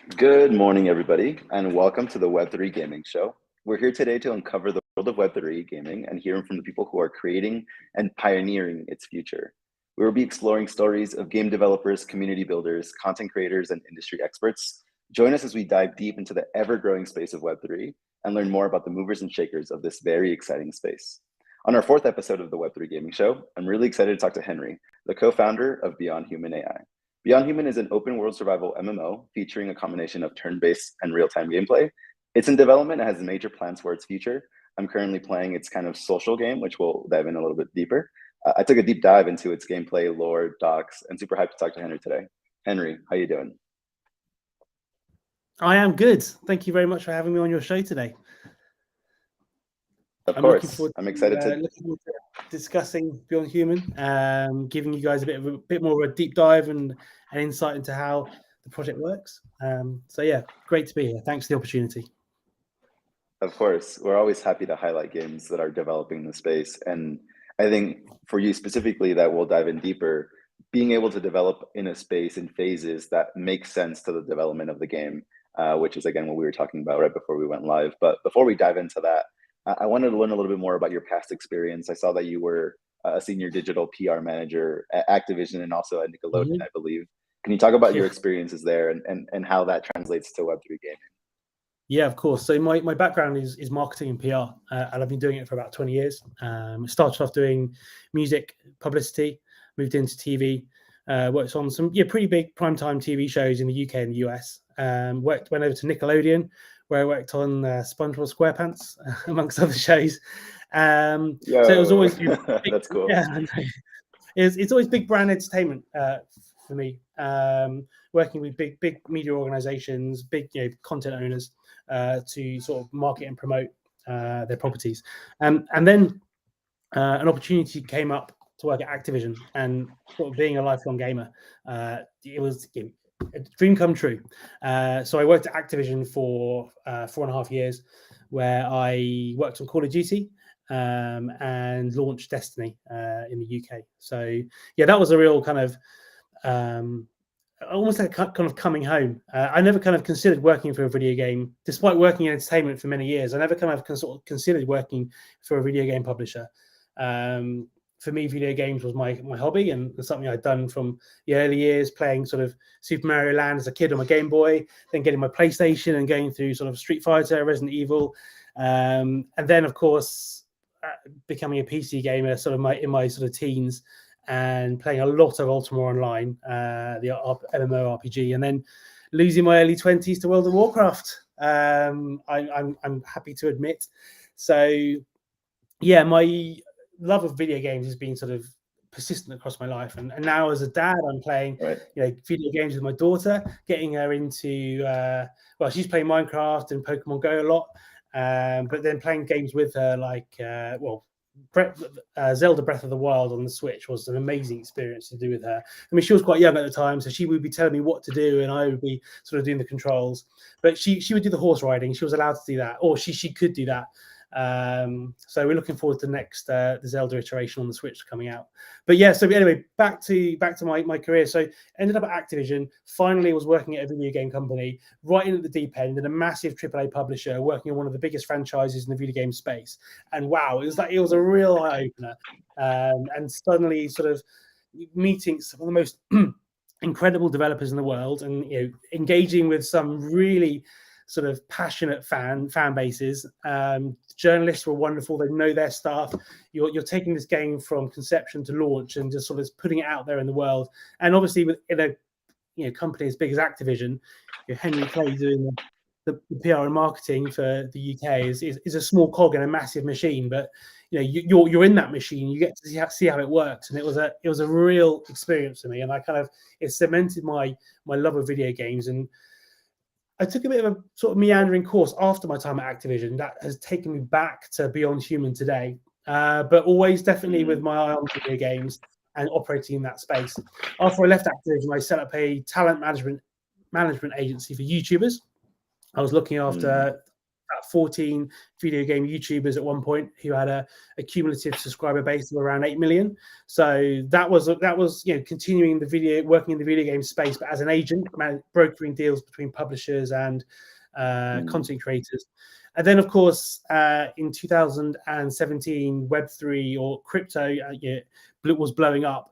Good morning, everybody, and welcome to the Web3 Gaming Show. We're here today to uncover the world of Web3 gaming and hearing from the people who are creating and pioneering its future. We will be exploring stories of game developers, community builders, content creators, and industry experts. Join us as we dive deep into the ever-growing space of Web3 and learn more about the movers and shakers of this very exciting space. On our fourth episode of the Web3 Gaming Show, I'm really excited to talk to Henry, the co-founder of BeyondHuman AI. BeyondHuman is an open world survival MMO featuring a combination of turn-based and real-time gameplay. It's in development and has major plans for its future. I'm currently playing its kind of social game, which we'll dive in a little bit deeper. I took a deep dive into its gameplay, lore, docs, and super hyped to talk to Henry today. Henry, how you doing? I am good. Thank you very much for having me on your show today. Of course, I'm excited to discussing BeyondHuman, giving you guys a bit more of a deep dive and an insight into how the project works. So yeah, great to be here. Thanks for the opportunity. Of course, we're always happy to highlight games that are developing in the space. And I think for you specifically, that we'll dive in deeper, being able to develop in a space in phases that make sense to the development of the game, which is again what we were talking about right before we went live. But before we dive into that, I wanted to learn a little bit more about your past experience. I saw that you were a senior digital PR manager at Activision and also at Nickelodeon, I believe. Can you talk about your experiences there and how that translates to Web3 gaming? Yeah, of course. So my background is marketing and PR, and I've been doing it for about 20 years. Started off doing music publicity, moved into TV, worked on some pretty big primetime TV shows in the UK and the US. Went over to Nickelodeon, where I worked on SpongeBob SquarePants, amongst other shows. So it was always big, that's cool. Yeah, it's always big brand entertainment for me. Working with big media organizations, big content owners to sort of market and promote their properties. And then an opportunity came up to work at Activision, and sort of being a lifelong gamer, it was a dream come true. So I worked at Activision for 4.5 years, where I worked on Call of Duty and launched Destiny in the UK. So yeah, that was a real kind of almost like kind of coming home. I never kind of considered working for a video game, despite working in entertainment for many years. I never kind of sort of considered working for a video game publisher. For me, video games was my hobby and something I'd done from the early years, playing sort of Super Mario Land as a kid on my Game Boy, then getting my PlayStation and going through sort of Street Fighter, Resident Evil, and then of course becoming a PC gamer sort of in my sort of teens, and playing a lot of Ultima Online, the MMORPG, and then losing my early 20s to World of Warcraft. I'm happy to admit. So yeah, my love of video games has been sort of persistent across my life, and now as a dad, I'm playing video games with my daughter, getting her into she's playing Minecraft and Pokemon Go a lot, but then playing games with her like Zelda Breath of the Wild on the Switch was an amazing experience to do with her. I mean, she was quite young at the time, so she would be telling me what to do and I would be sort of doing the controls, but she would do the horse riding. She was allowed to do that, or she could do that. So we're looking forward to the next the Zelda iteration on the Switch coming out. But yeah, so anyway, back to my career. So ended up at Activision, finally was working at a video game company, right in at the deep end, in a massive AAA publisher, working on one of the biggest franchises in the video game space. And wow, it was a real eye-opener. And suddenly sort of meeting some of the most incredible developers in the world, and engaging with some really sort of passionate fan bases. Journalists were wonderful. They know their stuff. You're taking this game from conception to launch and just sort of putting it out there in the world. And obviously in a company as big as Activision, Henry Clay doing the PR and marketing for the UK is a small cog in a massive machine. But you're in that machine. You get to see how it works, and it was a real experience for me. And it cemented my love of video games. And I took a bit of a sort of meandering course after my time at Activision that has taken me back to BeyondHuman today, but always definitely with my eye on video games and operating in that space. After I left Activision, I set up a talent management agency for YouTubers. I was looking after about 14 video game YouTubers at one point who had a cumulative subscriber base of around 8 million. So that was continuing working in the video game space, but as an agent, brokering deals between publishers and content creators. And then, of course, in 2017, Web3 or crypto was blowing up.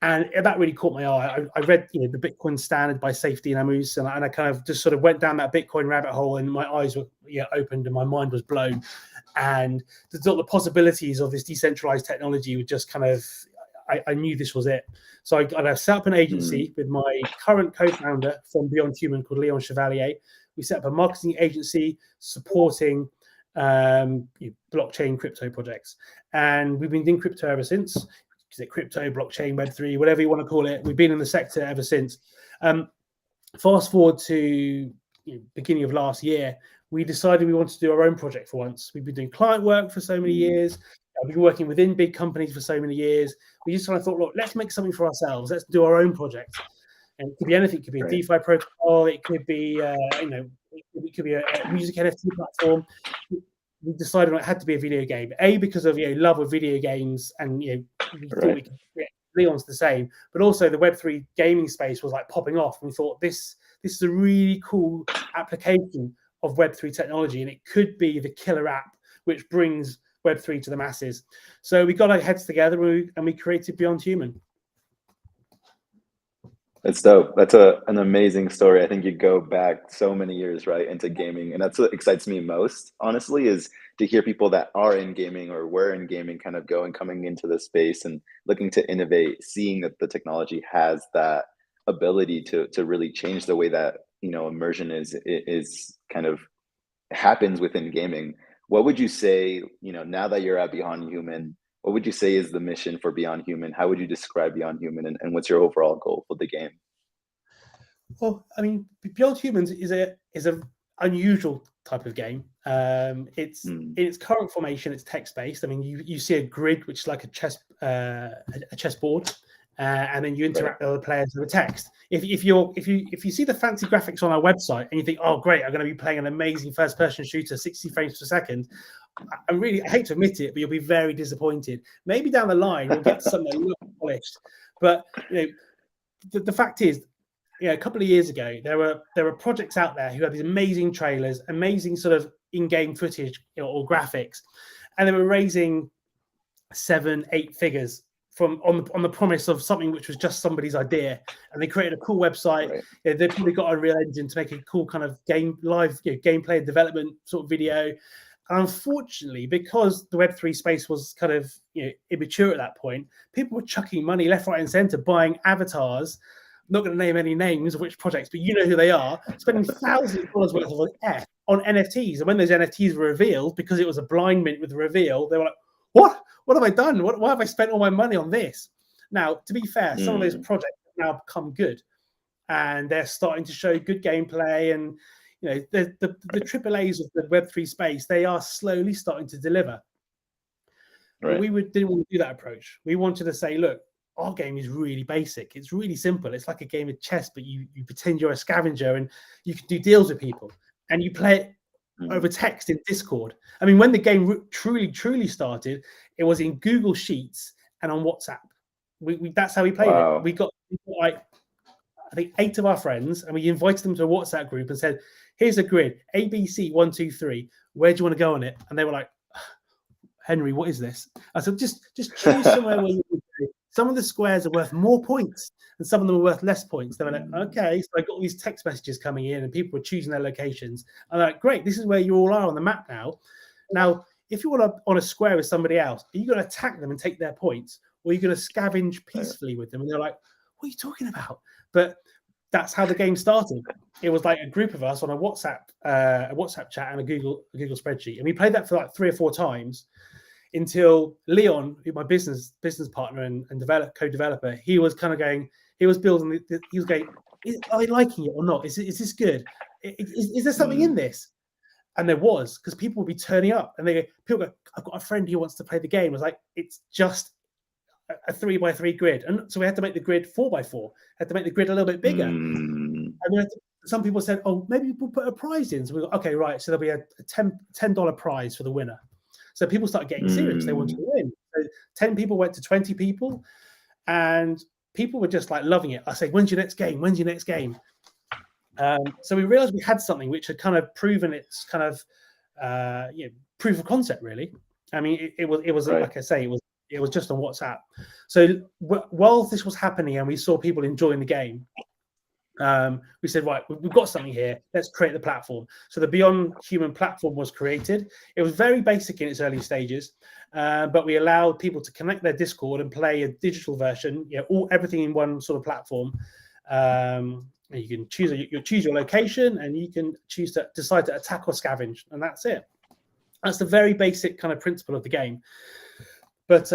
And that really caught my eye. I read the Bitcoin Standard by Safety and Amos, and I kind of just sort of went down that Bitcoin rabbit hole, and my eyes were opened and my mind was blown. And the possibilities of this decentralized technology were just kind of, I knew this was it. So I set up an agency with my current co-founder from BeyondHuman called Leon Chevalier. We set up a marketing agency supporting blockchain crypto projects. And we've been doing crypto ever since. Is it crypto, blockchain, Web3, whatever you want to call it? We've been in the sector ever since. Fast forward to beginning of last year, we decided we wanted to do our own project for once. We've been doing client work for so many years. We've been working within big companies for so many years. We just kind of thought, look, let's make something for ourselves. Let's do our own project. And it could be anything. It could be a DeFi protocol. It could be, it could be a music NFT platform. We decided it had to be a video game. Because of love of video games, and we thought we could create. Leon's the same, but also the Web3 gaming space was like popping off. And we thought this is a really cool application of Web3 technology, and it could be the killer app which brings Web3 to the masses. So we got our heads together and we created BeyondHuman. That's dope. That's an amazing story. I think you go back so many years, right, into gaming. And that's what excites me most, honestly, is to hear people that are in gaming or were in gaming kind of coming into the space and looking to innovate, seeing that the technology has that ability to really change the way that, immersion is kind of happens within gaming. What would you say, now that you're at BeyondHuman, what would you say is the mission for BeyondHuman? How would you describe BeyondHuman, and what's your overall goal for the game? Well, I mean, BeyondHuman is a unusual type of game. It's in its current formation, it's text based. I mean, you see a grid which is like a chessboard, and then you interact with other players with text. If you see the fancy graphics on our website and you think, oh great, I'm going to be playing an amazing first person shooter, 60 frames per second, I hate to admit it, but you'll be very disappointed. Maybe down the line we'll get to something a little polished. But the fact is, a couple of years ago there were projects out there who had these amazing trailers, amazing sort of in-game footage or graphics, and they were raising 7-8 figures on the promise of something which was just somebody's idea, and they created a cool website. Right. They probably got a Unreal Engine to make a cool kind of live gameplay development sort of video. And unfortunately, because the Web3 space was kind of immature at that point, people were chucking money left, right, and center, buying avatars. I'm not going to name any names of which projects, but you know who they are, spending thousands of dollars worth of on NFTs. And when those NFTs were revealed, because it was a blind mint with the reveal, they were like, what? What have I done? Why have I spent all my money on this? Now, to be fair, some of those projects have now become good, and they're starting to show good gameplay. And the AAAs of the Web3 space, they are slowly starting to deliver. Right. We didn't want to do that approach. We wanted to say, look, our game is really basic. It's really simple. It's like a game of chess, but you pretend you're a scavenger and you can do deals with people, and you play it over text in Discord. I mean, when the game truly started, it was in Google Sheets and on WhatsApp. That's how we played it. We got like, I think 8 of our friends, and we invited them to a WhatsApp group and said, here's a grid, ABC 1, 2, 3. Where do you want to go on it? And they were like, Henry, what is this? I said, just choose somewhere where you can go. Some of the squares are worth more points and some of them are worth less points. They were like, okay. So I got all these text messages coming in and people were choosing their locations. I'm like, great, this is where you all are on the map now. Now, if you want to on a square with somebody else, are you going to attack them and take their points? Or are you going to scavenge peacefully with them? And they're like, what are you talking about? But that's how the game started. It was like a group of us on a WhatsApp chat and a Google spreadsheet. And we played that for like 3 or 4 times until Leon, who my business partner and co-developer, he was kind of going, he was building, he was going, are they liking it or not? Is this good? Is there something in this? And there was, because people would be turning up and people go, I've got a friend who wants to play the game. I was like, it's just a 3x3 grid. And so we had to make the grid 4x4, had to make the grid a little bit bigger. And we had to Some people said, oh, maybe we'll put a prize in. So we go, okay, right. So there'll be a $10 prize for the winner. So people started getting serious. They wanted to win. So 10 people went to 20 people, and people were just like loving it. I say, when's your next game? When's your next game? So we realized we had something which had kind of proven its kind of proof of concept, really. I mean, it was Right. like I say, it was just on WhatsApp. So while this was happening and we saw people enjoying the game, we said, right, we've got something here. Let's create the platform. So the BeyondHuman platform was created. It was very basic in its early stages, but we allowed people to connect their Discord and play a digital version, everything in one sort of platform. You can choose your location, and you can choose to decide to attack or scavenge, and that's it. That's the very basic kind of principle of the game. But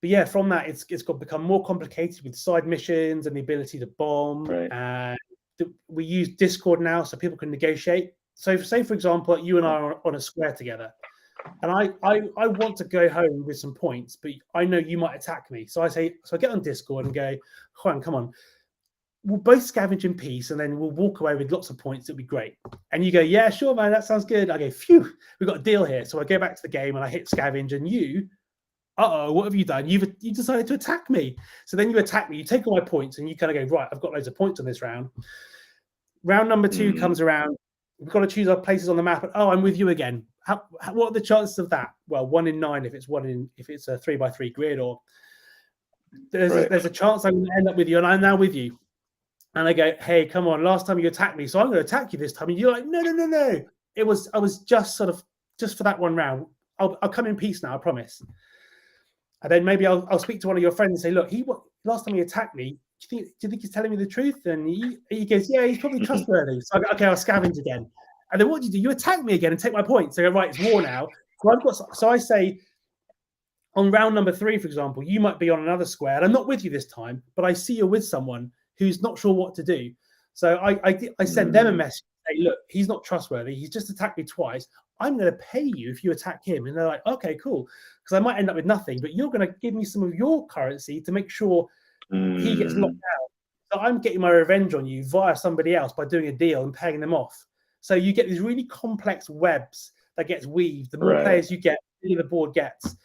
yeah, from that, it's become more complicated with side missions and the ability to bomb. Right. And we use Discord now, so people can negotiate. So, say for example, you and I are on a square together, and I want to go home with some points, but I know you might attack me. So I get on Discord and go, Juan, come on. We'll both scavenge in peace, and then we'll walk away with lots of points. It'll be great. And you go, yeah, sure, man, that sounds good. I go, phew, we've got a deal here. So I go back to the game and I hit scavenge, and you, what have you done? You decided to attack me. So then you attack me, you take all my points, and you kind of go, right, I've got loads of points on this round. Round number 2 comes around. We've got to choose our places on the map. Oh, I'm with you again. What are the chances of that? Well, 1 in 9 if it's a 3x3 grid, or there's a chance I'm going to end up with you, and I'm now with you. And I go, hey, come on, last time you attacked me, so I'm going to attack you this time. And you're like, no. I was just for that one round. I'll come in peace now, I promise. And then maybe I'll speak to one of your friends and say, look, last time he attacked me, do you think he's telling me the truth? And he goes, yeah, he's probably trustworthy. So I go, okay, I'll scavenge again. And then what do? You attack me again and take my points. So I go, right, it's war now. So I say, on round number 3, for example, you might be on another square, and I'm not with you this time, but I see you're with someone who's not sure what to do. So I send them a message, say, look, he's not trustworthy. He's just attacked me twice. I'm going to pay you if you attack him. And they're like, okay, cool. Because I might end up with nothing, but you're going to give me some of your currency to make sure he gets locked out. So I'm getting my revenge on you via somebody else by doing a deal and paying them off. So you get these really complex webs that gets weaved. The more players you get, the bigger the board gets.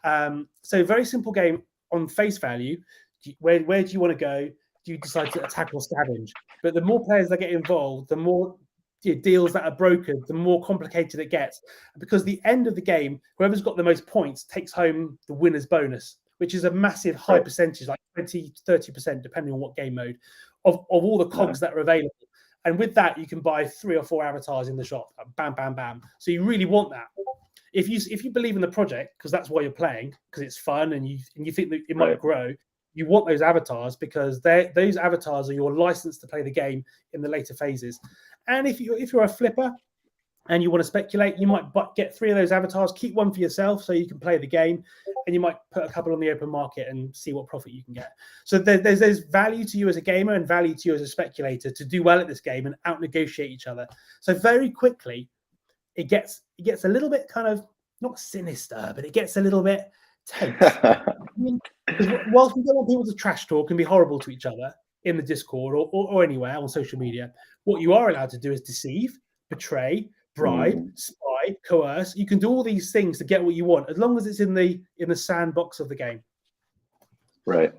So very simple game on face value. Where do you want to go? Do you decide to attack or scavenge? But the more players that get involved, the more deals that are brokered, the more complicated it gets. Because the end of the game, whoever's got the most points takes home the winner's bonus, which is a massive high percentage, like 20-30%, depending on what game mode, of all the cogs that are available. And with that, you can buy 3 or 4 avatars in the shop. Bam, bam, bam. So you really want that. If you believe in the project, because that's why you're playing, because it's fun and you think that it might grow, you want those avatars because those avatars are your license to play the game in the later phases. And if you're a flipper and you want to speculate, you might get 3 of those avatars, keep one for yourself so you can play the game, and you might put a couple on the open market and see what profit you can get. So there's value to you as a gamer and value to you as a speculator to do well at this game and out-negotiate each other. So very quickly, it gets a little bit kind of, not sinister, but it gets a little bit tense. Whilst we don't want people to trash talk and be horrible to each other in the Discord or anywhere on social media, what you are allowed to do is deceive, betray, bribe, spy, coerce. You can do all these things to get what you want, as long as it's in the sandbox of the game. Right.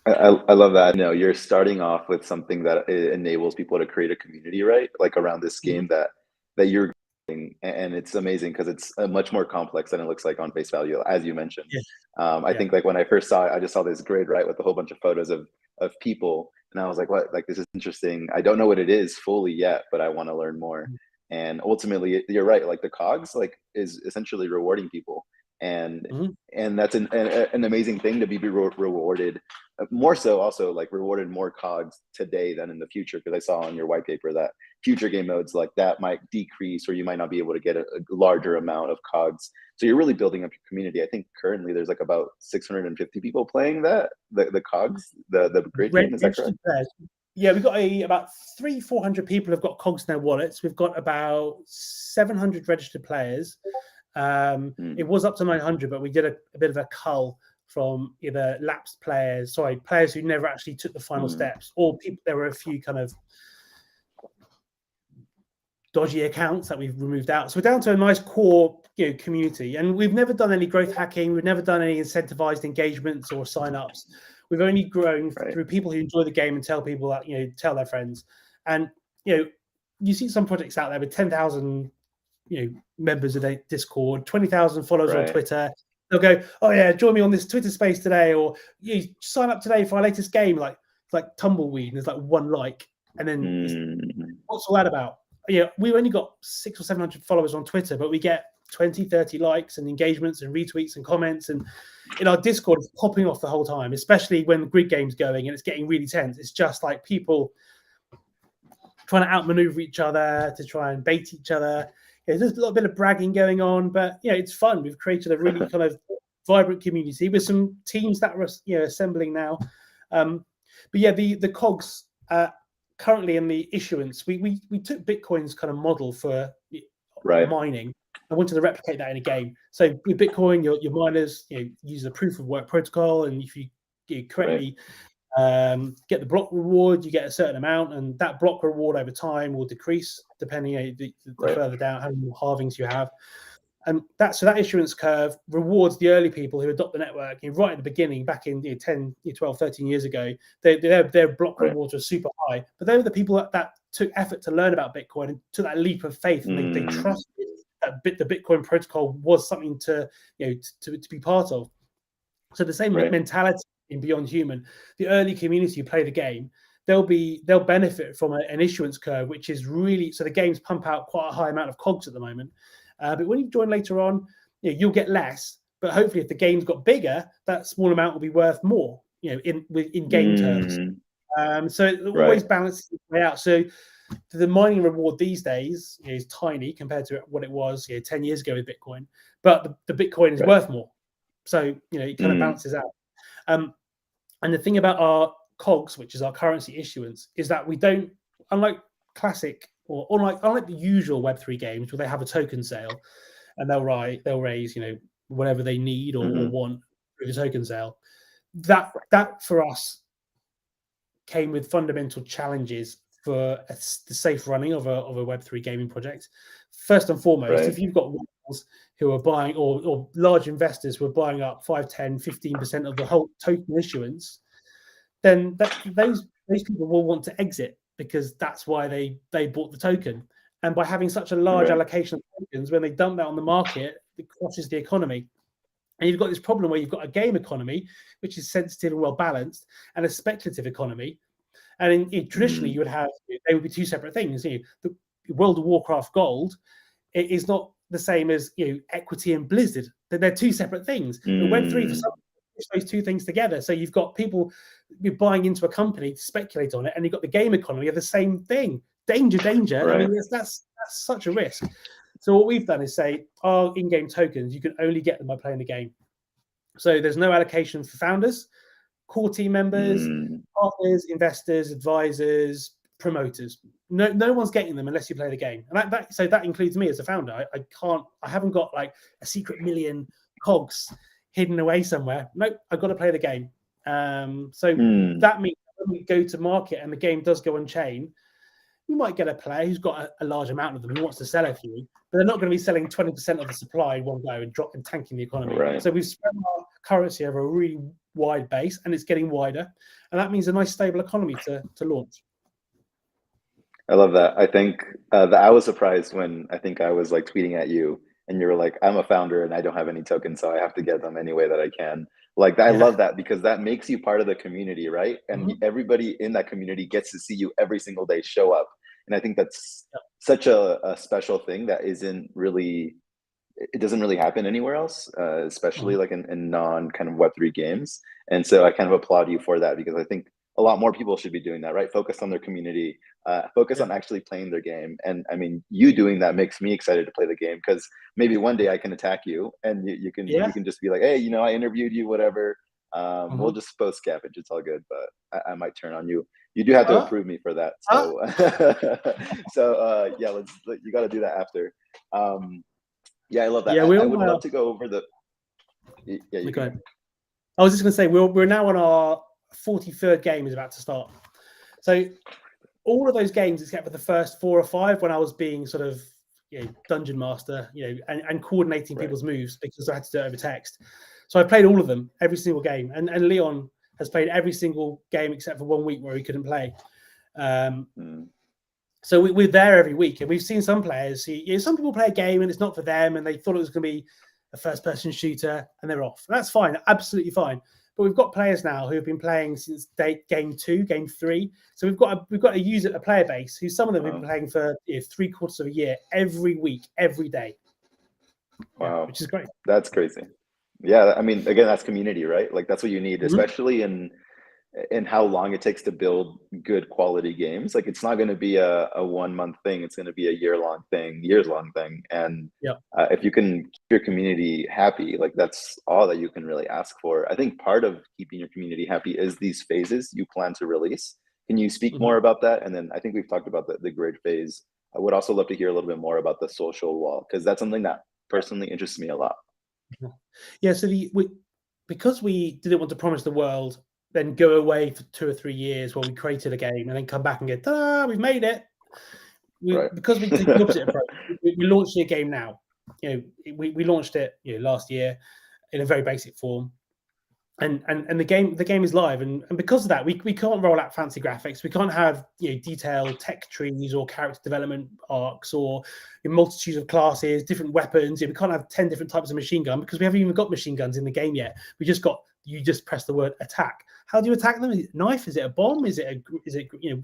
I love that. No, you're starting off with something that enables people to create a community, right? Like around this game that you're doing, and it's amazing because it's much more complex than it looks like on face value, as you mentioned. Yeah. I think like when I first saw it, I just saw this grid, right, with a whole bunch of photos of people, and I was like, what? Like, this is interesting. I don't know what it is fully yet, but I want to learn more. And ultimately, you're right. Like the cogs, like, is essentially rewarding people, and that's an amazing thing to be rewarded. More so, also like rewarded more cogs today than in the future, because I saw on your white paper that future game modes like that might decrease, or you might not be able to get a larger amount of cogs. So you're really building up your community. I think currently there's like about 650 people playing the cogs, the grid game. Is that correct? Yeah, we've got about 300-400 people have got cogs in their wallets. We've got about 700 registered players. It was up to 900, but we did a bit of a cull from either players who never actually took the final steps, or people. There were a few kind of dodgy accounts that we've removed out. So we're down to a nice core, community, and we've never done any growth hacking. We've never done any incentivized engagements or sign-ups. We've only grown through people who enjoy the game and tell people that, tell their friends. And you see some projects out there with 10,000 members of a Discord, 20,000 followers on Twitter. They'll go, oh yeah, join me on this Twitter space today, or sign up today for our latest game. Like it's like tumbleweed, and there's like one like, and then what's all that about? We've only got 600 or 700 followers on Twitter, but we get 20, 30 likes and engagements and retweets and comments. And in our Discord, it's popping off the whole time, especially when the grid game's going and it's getting really tense. It's just like people trying to outmaneuver each other, to try and bait each other. There's a little bit of bragging going on, but it's fun. We've created a really kind of vibrant community with some teams that are assembling now. But the cogs currently in the issuance, we took Bitcoin's kind of model for mining. I wanted to replicate that in a game. So with Bitcoin, your miners use the proof of work protocol, and if you correctly get the block reward, you get a certain amount, and that block reward over time will decrease depending on the further down how many halvings you have. And that issuance curve rewards the early people who adopt the network. Right at the beginning, back in 10, 12, 13 years ago, their block rewards were super high. But they were the people that took effort to learn about Bitcoin and took that leap of faith, and they trusted that the Bitcoin protocol was something to be part of. So the same mentality in BeyondHuman, the early community who play the game, they'll benefit from an issuance curve, which is really, so the games pump out quite a high amount of cogs at the moment. But when you join later on, you'll get less. But hopefully, if the game's got bigger, that small amount will be worth more, in game terms. So it always balances its way out. So the mining reward these days is tiny compared to what it was 10 years ago with Bitcoin. But the Bitcoin is worth more. So it kind of balances out. And the thing about our cogs, which is our currency issuance, is that we don't, unlike classic. Or unlike the usual Web3 games where they have a token sale and they'll raise whatever they need or want through the token sale. That for us came with fundamental challenges for the safe running of a Web3 gaming project. First and foremost, if you've got whales who are buying or large investors who are buying up 5, 10, 15% of the whole token issuance, then those people will want to exit, because that's why they bought the token. And by having such a large allocation of tokens, when they dump that on the market, it crushes the economy. And you've got this problem where you've got a game economy, which is sensitive and well balanced, and a speculative economy. And traditionally, you would have, they would be two separate things. The World of Warcraft gold is not the same as equity and Blizzard. They're two separate things. But Web3 for some, those two things together. So you've got people buying into a company to speculate on it, and you've got the game economy of the same thing. Danger. I mean, that's such a risk. So what we've done is say our in-game tokens, you can only get them by playing the game. So there's no allocation for founders, core team members, partners, investors, advisors, promoters. No one's getting them unless you play the game. And that includes me as a founder. I haven't got like a secret million cogs hidden away somewhere. Nope, I've got to play the game. That means when we go to market and the game does go on chain, you might get a player who's got a large amount of them who wants to sell a few, but they're not going to be selling 20% of the supply in one go and tanking the economy. So we've spread our currency over a really wide base, and it's getting wider, and that means a nice stable economy to launch. I love that. I think that I was surprised when I think I was like tweeting at you, and you were like, I'm a founder and I don't have any tokens, so I have to get them any way that I can. Like, I love that, because that makes you part of the community, right? And everybody in that community gets to see you every single day show up. And I think that's such a special thing that doesn't really happen anywhere else, especially like in non kind of Web3 games. And so I kind of applaud you for that, because I think a lot more people should be doing that, right? Focus on their community, focus on actually playing their game. And I mean, you doing that makes me excited to play the game, because maybe one day I can attack you and you can just be like, hey, I interviewed you, whatever. We'll just post scavenge. It's all good, but I might turn on you. You do have to approve me for that. So, you got to do that after. I love that. I would love to go over the. Yeah, you go ahead. I was just going to say we're now on our 43rd game is about to start. So all of those games, except for the first 4 or 5, when I was being sort of dungeon master, and coordinating people's moves because I had to do it over text. So I played all of them, every single game, and Leon has played every single game except for 1 week where he couldn't play. So we're there every week, and we've seen some players. Some people play a game and it's not for them, and they thought it was going to be a first-person shooter, and they're off. That's fine, absolutely fine. But we've got players now who have been playing since game 2, game 3. So we've got a player base who some of them have been playing for 3/4 of a year, every week, every day. Wow, which is great. That's crazy. Yeah, I mean, again, that's community, right? Like that's what you need, especially in how long it takes to build good quality games. Like it's not going to be a 1 month thing. It's going to be a years long thing. And if you can keep your community happy, like that's all that you can really ask for. I think part of keeping your community happy is these phases you plan to release. Can you speak more about that? And then I think we've talked about the grid phase. I would also love to hear a little bit more about the social wall, because that's something that personally interests me a lot. Yeah, so because we didn't want to promise the world, then go away for 2 or 3 years while we created a game and then come back and go, ta-da, we've made it. Because we did the opposite approach, we launched a game now. We launched it last year in a very basic form. And the game is live, and because of that, we can't roll out fancy graphics. We can't have detailed tech trees or character development arcs or a multitude of classes, different weapons. We can't have 10 different types of machine gun because we haven't even got machine guns in the game yet. You just press the word attack. How do you attack them? Is it a knife? Is it a bomb? Is it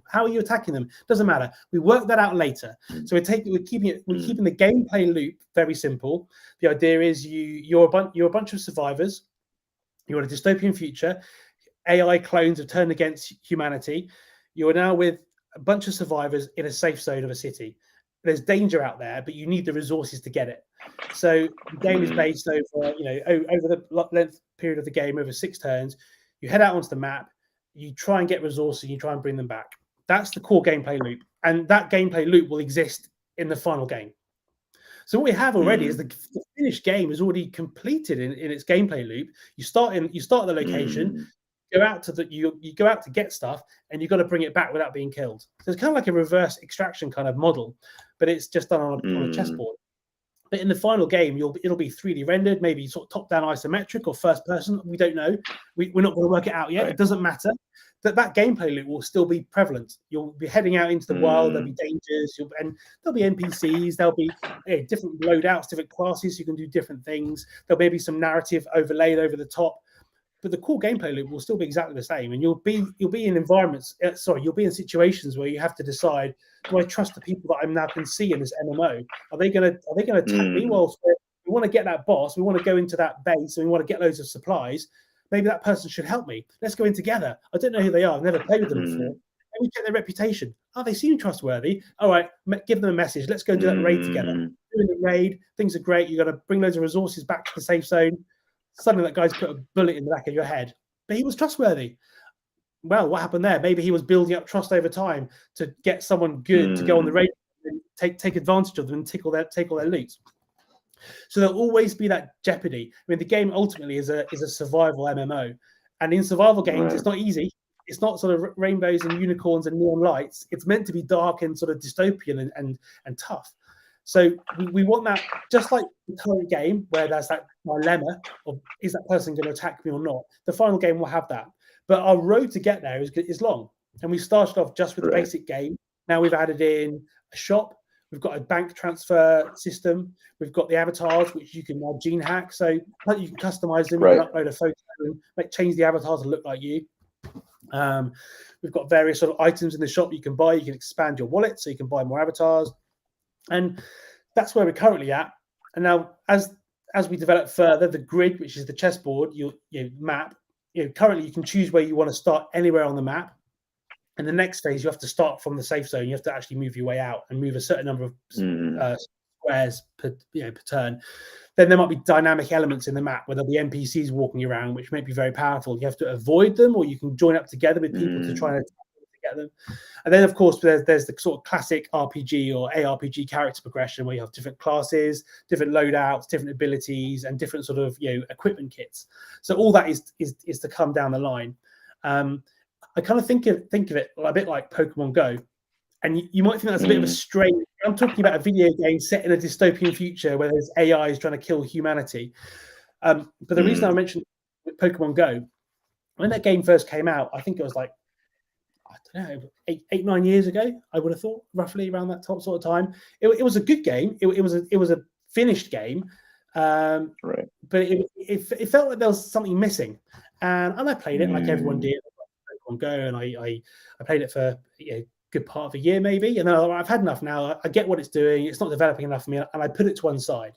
how are you attacking them? Doesn't matter. We work that out later. So we're keeping the gameplay loop very simple. The idea is you're a bunch of survivors. You're in a dystopian future. AI clones have turned against humanity. You're now with a bunch of survivors in a safe zone of a city. There's danger out there, but you need the resources to get it. So the game is based over, over the length period of the game, over 6 turns. You head out onto the map. You try and get resources. And you try and bring them back. That's the core gameplay loop, and that gameplay loop will exist in the final game. So what we have already is the finished game is already completed in its gameplay loop. You start at the location, go out to you go out to get stuff, and you've got to bring it back without being killed. So it's kind of like a reverse extraction kind of model, but it's just done on a chessboard. But in the final game, it'll be 3D rendered, maybe sort of top-down isometric or first person. We don't know. We're not going to work it out yet. Right. It doesn't matter. That gameplay loop will still be prevalent. You'll be heading out into the wild. There'll be dangers, and there'll be NPCs. There'll be different loadouts, different classes. You can do different things. There'll maybe some narrative overlaid over the top, but the core gameplay loop will still be exactly the same. And you'll be in environments. You'll be in situations where you have to decide: do I trust the people that I now can see in this MMO? Are they going to attack me? Well, we want to get that boss. We want to go into that base, and we want to get loads of supplies. Maybe that person should help me. Let's go in together. I don't know who they are. I've never played with them before. Maybe check their reputation. Oh, they seem trustworthy. All right, give them a message. Let's go do that raid together. Doing the raid, things are great. You've got to bring loads of resources back to the safe zone. Suddenly that guy's put a bullet in the back of your head. But he was trustworthy. Well, what happened there? Maybe he was building up trust over time to get someone good to go on the raid and take advantage of them and take all their loot. So there'll always be that jeopardy. I mean, the game ultimately is a survival MMO, and in survival games, it's not easy. It's not sort of rainbows and unicorns and neon lights. It's meant to be dark and sort of dystopian and tough. So we want that, just like the current game where there's that dilemma of is that person going to attack me or not. The final game will have that, but our road to get there is long. And we started off just with the basic game. Now we've added in a shop. We've got a bank transfer system. We've got the avatars, which you can now gene hack. So you can customize them. You can upload a photo and change the avatar to look like you. We've got various sort of items in the shop you can buy. You can expand your wallet so you can buy more avatars. And that's where we're currently at. And now as we develop further, the grid, which is the chessboard, your map, currently you can choose where you want to start anywhere on the map. And the next phase, you have to start from the safe zone. You have to actually move your way out and move a certain number of squares per turn. Then there might be dynamic elements in the map where there'll be NPCs walking around, which may be very powerful. You have to avoid them, or you can join up together with people to try and attack them get them. And then, of course, there's the sort of classic RPG or ARPG character progression where you have different classes, different loadouts, different abilities, and different sort of equipment kits. So all that is to come down the line. I kind of think of it a bit like Pokemon Go. And you might think that's a bit of a strange. I'm talking about a video game set in a dystopian future where there's AI is trying to kill humanity. But the reason I mentioned Pokemon Go, when that game first came out, I think it was like, I don't know, 8-9 years ago. I would have thought roughly around that sort of time. It was a good game. It was a finished game, Right. but it felt like there was something missing. And I played it like everyone did. Pokemon Go, and I played it for good part of a year maybe, and then I've had enough now. I get what it's doing. It's not developing enough for me, and I put it to one side.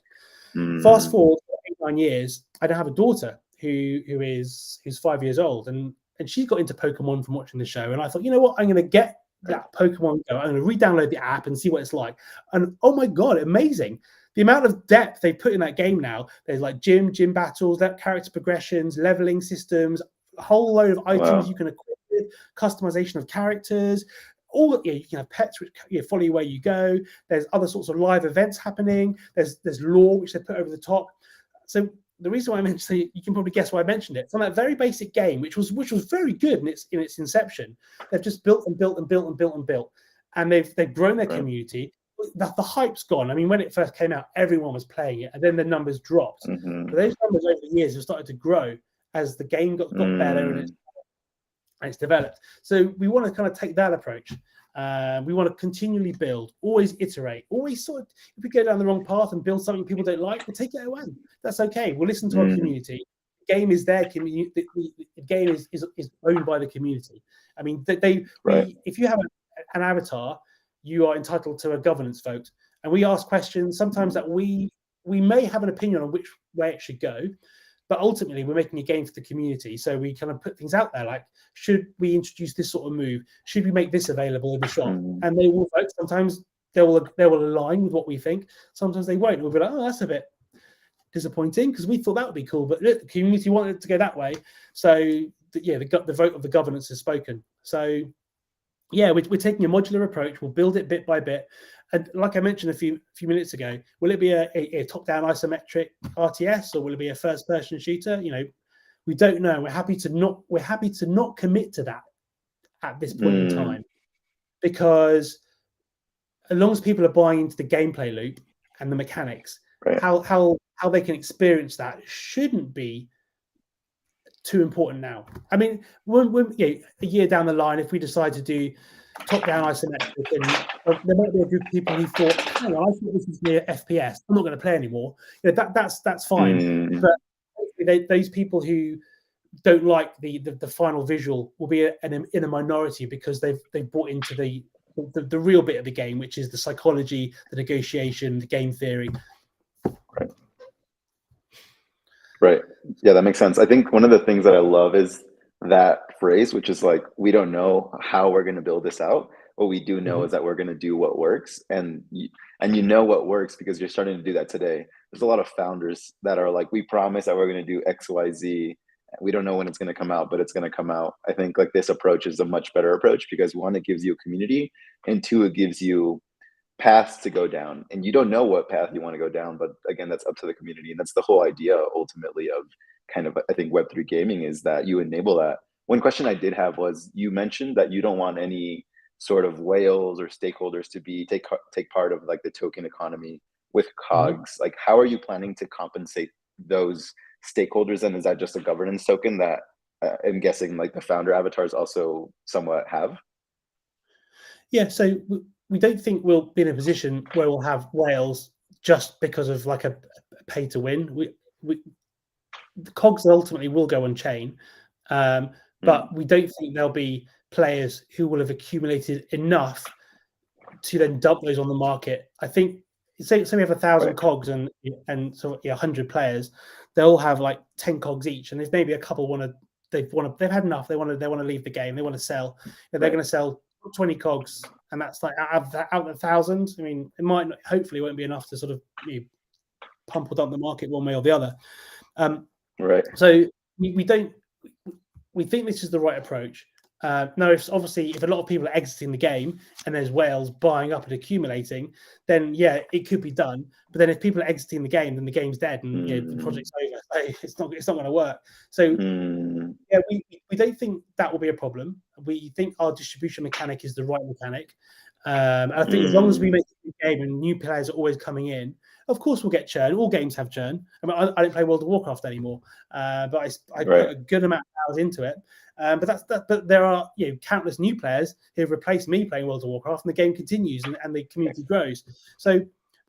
Fast forward 8-9 years, I now have a daughter who's 5 years old, and she's got into Pokemon from watching the show. And I thought, you know what, I'm going to get that Pokemon Go. I'm going to re-download the app and see what it's like. And oh my god, amazing! The amount of depth they put in that game now. There's like gym battles, character progressions, leveling systems, a whole load of items you can equip with, customization of characters. All you can have pets which follow you where you go. There's other sorts of live events happening. There's lore which they put over the top. So the reason why I mentioned, you can probably guess why I mentioned it. From that very basic game, which was very good in its inception, they've just built and built and built and built and built, and they've grown their community. The hype's gone. I mean, when it first came out, everyone was playing it, and then the numbers dropped. But those numbers over the years have started to grow as the game got better and it's developed. So we want to kind of take that approach. We want to continually build, always iterate, always sort of, if we go down the wrong path and build something people don't like, we'll take it away. That's okay. We'll listen to our community. The game is their community. The game is owned by the community. I mean, if you have an avatar, you are entitled to a governance vote. And we ask questions sometimes that we may have an opinion on which way it should go. But ultimately, we're making a game for the community. So we kind of put things out there like, should we introduce this sort of move? Should we make this available in the shop? And they will vote. Sometimes they will align with what we think. Sometimes they won't. We'll be like, oh, that's a bit disappointing because we thought that would be cool. But look, the community wanted it to go that way. So the vote of the governance is spoken. So yeah, we're taking a modular approach. We'll build it bit by bit. And like I mentioned a few minutes ago, will it be a top-down isometric RTS, or will it be a first-person shooter? We don't know. We're happy to not commit to that at this point in time, because as long as people are buying into the gameplay loop and the mechanics, how they can experience that shouldn't be too important now. I mean, when a year down the line, if we decide to do top-down isometric, and there might be a group of people who thought, hang on, I thought this was near FPS. I'm not going to play anymore. That's fine. But those people who don't like the final visual will be in a minority, because they've bought into the real bit of the game, which is the psychology, the negotiation, the game theory. Right. Yeah, that makes sense. I think one of the things that I love is that phrase, which is like, we don't know how we're going to build this out. What we do know is that we're going to do what works, and what works because you're starting to do that today. There's a lot of founders that are like, we promise that we're going to do X, Y, Z. We don't know when it's going to come out, but it's going to come out. I think like this approach is a much better approach, because one, it gives you a community, and two, it gives you paths to go down, and you don't know what path you want to go down, but again, that's up to the community. And that's the whole idea ultimately of kind of, I think, Web3 gaming, is that you enable that. One question I did have was, you mentioned that you don't want any sort of whales or stakeholders to take part of like the token economy with cogs. Like, how are you planning to compensate those stakeholders? And is that just a governance token that I'm guessing like the founder avatars also somewhat have? Yeah, so we don't think we'll be in a position where we'll have whales just because of like a pay to win. The cogs ultimately will go on chain, but we don't think there'll be players who will have accumulated enough to then dump those on the market. I think, say we have 1,000 cogs and so 100 players, they'll have like 10 cogs each, and there's maybe a couple they've had enough. They want to leave the game. They want to sell. They're going to sell 20 cogs, and that's like out of 1,000. I mean, it might not, hopefully, won't be enough to sort of pump or dump the market one way or the other. So we think this is the right approach. Now, if a lot of people are exiting the game and there's whales buying up and accumulating, then yeah, it could be done. But then if people are exiting the game, then the game's dead and the project's over. So it's not going to work. So yeah, we don't think that will be a problem. We think our distribution mechanic is the right mechanic. I think as long as we make a good game and new players are always coming in, of course we'll get churn. All games have churn. I mean, I don't play World of Warcraft anymore, but I put a good amount of hours into it. But there are countless new players who have replaced me playing World of Warcraft, and the game continues and the community grows. So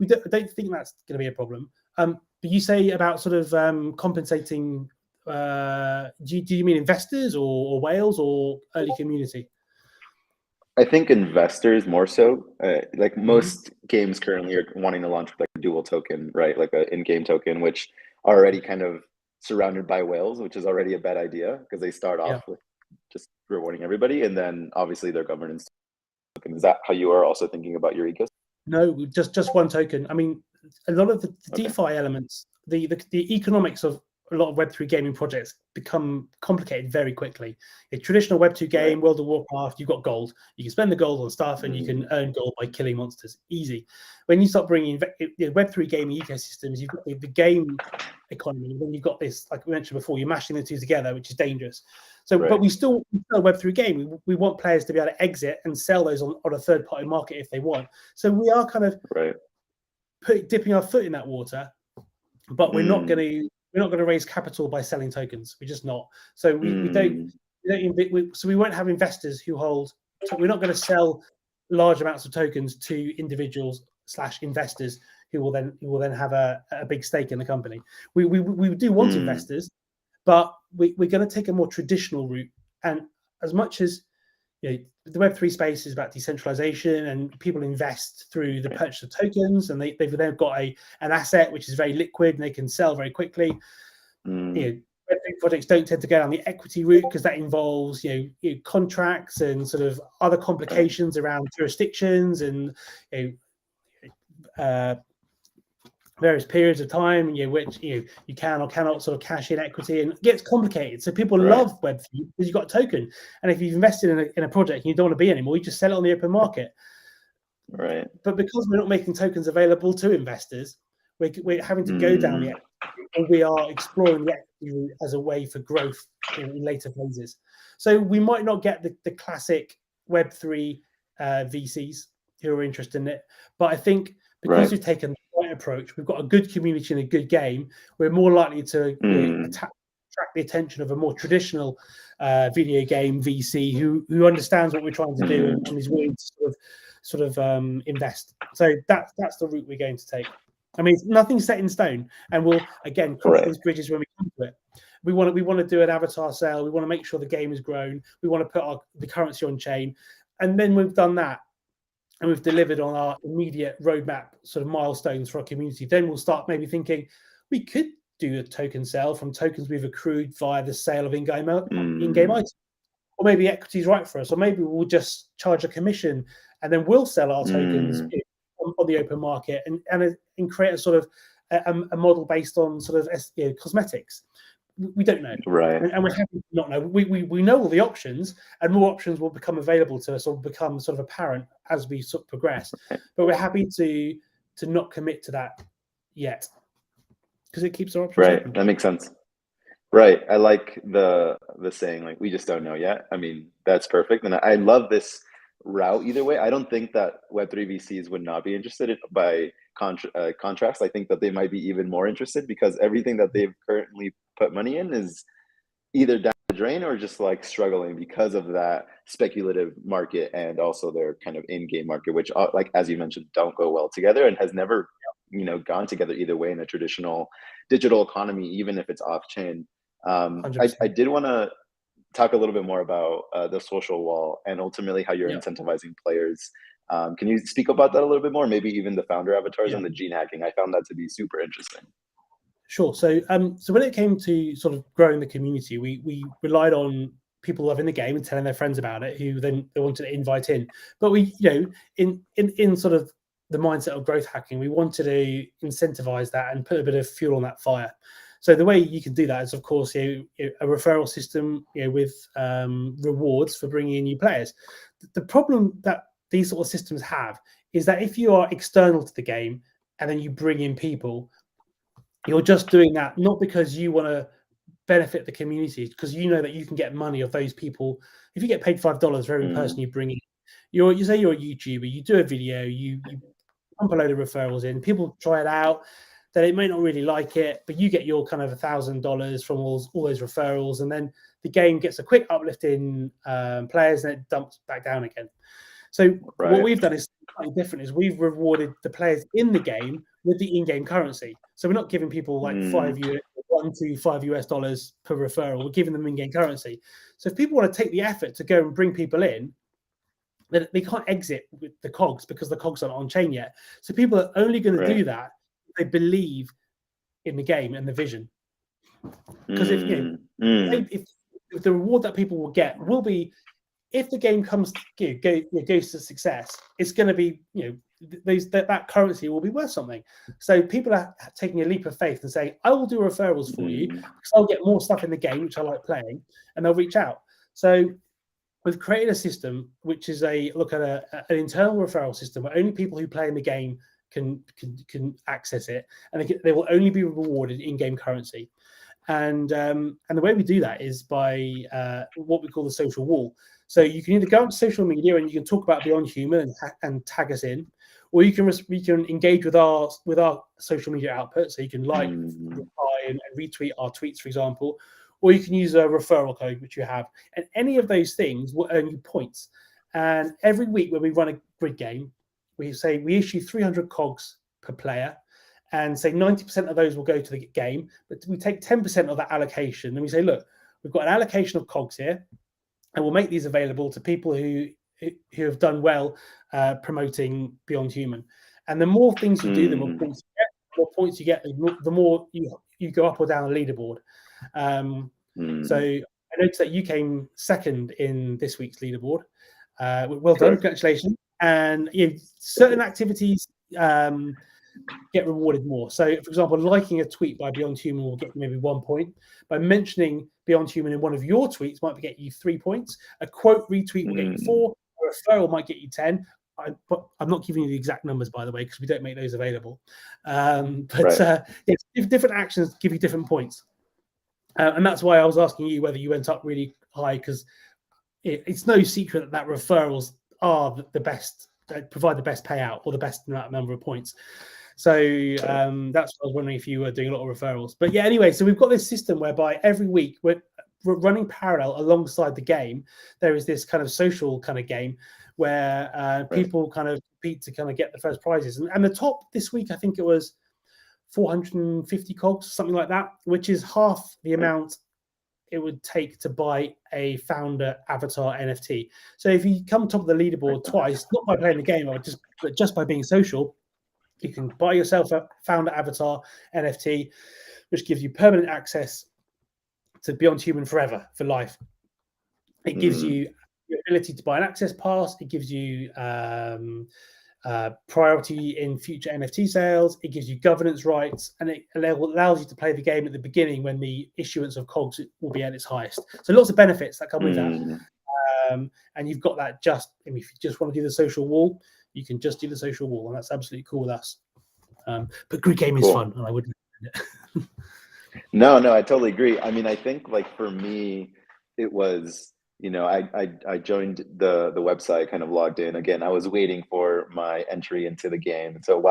I don't think that's going to be a problem. But you say about sort of compensating. Do you mean investors or whales or early community? I think investors more so. Like most games currently are wanting to launch with like a dual token, right? Like an in-game token, which are already kind of surrounded by whales, which is already a bad idea because they start off with just rewarding everybody, and then obviously their governance token. Is that how you are also thinking about your ecosystem? No, just one token. I mean, a lot of the DeFi elements, the economics of a lot of Web3 gaming projects become complicated very quickly. A traditional Web2 game, World of Warcraft, you've got gold. You can spend the gold on stuff and you can earn gold by killing monsters. Easy. When you start bringing Web3 gaming ecosystems, you've got the game economy, and then you've got this, like we mentioned before, you're mashing the two together, which is dangerous. So, but we still sell Web3 gaming. We want players to be able to exit and sell those on a third-party market if they want. So we are kind of dipping our foot in that water, but we're not going to raise capital by selling tokens. We're just not. So we won't have investors who hold. So we're not going to sell large amounts of tokens to individuals / investors who will then have a big stake in the company. We do want investors, but we're going to take a more traditional route. And as much as the Web3 space is about decentralization and people invest through the purchase of tokens, and they've got an asset which is very liquid and they can sell very quickly. Web3 projects don't tend to go down the equity route because that involves contracts and sort of other complications around jurisdictions and various periods of time, which you can or cannot sort of cash in equity, and it gets complicated. So people love Web3 because you've got a token, and if you've invested in a project and you don't want to be anymore, you just sell it on the open market. Right. But because we're not making tokens available to investors, we're having to go down the equity, and we are exploring the equity route as a way for growth in later phases. So we might not get the classic Web3 VCs who are interested in it, but I think because we've taken the right approach, we've got a good community and a good game, we're more likely to attract the attention of a more traditional video game VC who understands what we're trying to do and is willing to sort of invest. So that's the route we're going to take. I mean, nothing's set in stone, and we'll again cross these bridges when we come to it. We want to do an avatar sale. We want to make sure the game is grown. We want to put the currency on chain, and then we've done that, and we've delivered on our immediate roadmap sort of milestones for our community. Then we'll start maybe thinking we could do a token sale from tokens we've accrued via the sale of in-game items, or maybe equity is right for us, or maybe we'll just charge a commission and then we'll sell our tokens on the open market and create a sort of a model based on sort of cosmetics. We don't know, and we're happy to not know. We know all the options, and more options will become available to us or become sort of apparent as we sort of progress. But we're happy to not commit to that yet because it keeps our options open. That makes sense. Right. I like the saying, like, we just don't know yet. I mean, that's perfect, and I love this route either way. I don't think that Web3 VCs would not be interested by contrast. I think that they might be even more interested because everything that they've currently put money in is either down the drain or just like struggling because of that speculative market and also their kind of in-game market, which, like as you mentioned, don't go well together and has never gone together either way in a traditional digital economy, even if it's off-chain. I did want to talk a little bit more about the social wall and ultimately how you're incentivizing players. Can you speak about that a little bit more? Maybe even the founder avatars and the gene hacking. I found that to be super interesting. Sure. So when it came to sort of growing the community, we relied on people loving the game and telling their friends about it, who then they wanted to invite in. But we, in sort of the mindset of growth hacking, we wanted to incentivize that and put a bit of fuel on that fire. So the way you can do that is, of course, a referral system, with rewards for bringing in new players. The problem that these sort of systems have is that if you are external to the game and then you bring in people, you're just doing that not because you want to benefit the community, because you know that you can get money of those people. If you get paid $5 for every person you bring in, you say you're a YouTuber, you do a video, you pump a load of referrals in, people try it out, then they may not really like it, but you get your kind of $1,000 from all those referrals, and then the game gets a quick uplift in players, and it dumps back down again. So what we've done is slightly different. Is we've rewarded the players in the game with the in-game currency. So we're not giving people like $1 to $5 per referral. We're giving them in-game currency. So if people want to take the effort to go and bring people in, then they can't exit with the cogs because the cogs aren't on chain yet. So people are only going to do that if they believe in the game and the vision. Because if the reward that people will get will be, if the game goes to success, it's going to be, that currency will be worth something. So people are taking a leap of faith and saying, I will do referrals for you because I'll get more stuff in the game, which I like playing, and they'll reach out. So we've created a system which is an internal referral system where only people who play in the game can access it, and they will only be rewarded in-game currency. And the way we do that is by what we call the social wall. So you can either go on social media and you can talk about BeyondHuman and tag us in, or you can engage with our social media output. So you can like, reply, and retweet our tweets, for example, or you can use a referral code which you have. And any of those things will earn you points. And every week when we run a grid game, we issue 300 cogs per player, and say 90% of those will go to the game, but we take 10% of that allocation and we say, look, we've got an allocation of cogs here, and we'll make these available to people who have done well promoting BeyondHuman. And the more things you do, the more points you get, the more you go up or down the leaderboard. So I noticed that you came second in this week's leaderboard. Well done, congratulations. And certain activities get rewarded more. So, for example, liking a tweet by BeyondHuman will get you maybe 1 point. By mentioning BeyondHuman in one of your tweets might get you 3 points. A quote retweet will get you 4. A referral might get you 10. But I'm not giving you the exact numbers, by the way, because we don't make those available. Different actions give you different points. And that's why I was asking you whether you went up really high, because it's no secret that referrals are the best, provide the best payout or the best number of points. So that's what I was wondering, if you were doing a lot of referrals. But yeah, anyway, so we've got this system whereby every week we're running parallel alongside the game. There is this kind of social kind of game where people kind of compete to kind of get the first prizes. And the top this week, I think it was 450 cogs, something like that, which is half the amount it would take to buy a founder avatar NFT. So if you come top of the leaderboard twice, not by playing the game, but just by being social, you can buy yourself a founder avatar NFT, which gives you permanent access to BeyondHuman forever, for life. It gives you the ability to buy an access pass. It gives you priority in future NFT sales. It gives you governance rights, and it allows you to play the game at the beginning when the issuance of cogs will be at its highest. So lots of benefits that come with that. And you've got that if you just want to do the social wall, you can just do the social wall, and that's absolutely cool with us. But grid game is fun, and I wouldn't recommend it. No, I totally agree. I mean, I think like for me, it was, I joined the website, kind of logged in. Again, I was waiting for my entry into the game. And so